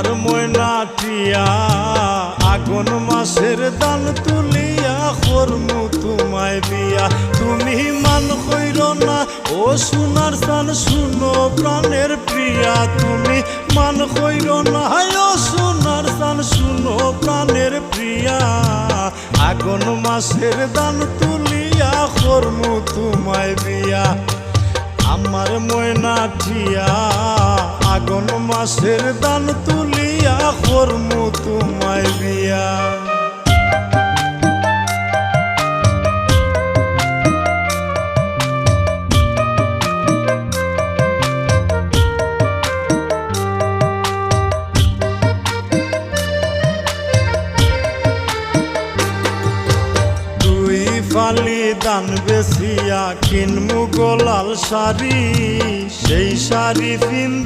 আমার ময়না টিয়া আগুন মাসের দান তুলিয়া করমু তোমায় বিয়া। তুমি মান কইর না ও সোনার চান শুনো প্রাণের প্রিয়া। তুমি মান কইর না ও সোনার চান শুনো প্রাণের প্রিয়া। আগুন মাসের দান তুলিয়া করমু তোমায় বিয়া। আমার ময়না টিয়া আগুন মাসের দান তুলিয়া করমু তোমায় বিয়া। ফালি দান বেচিয়া কিনমু গোলাল শাড়ি, সেই শাড়ি পিন্দি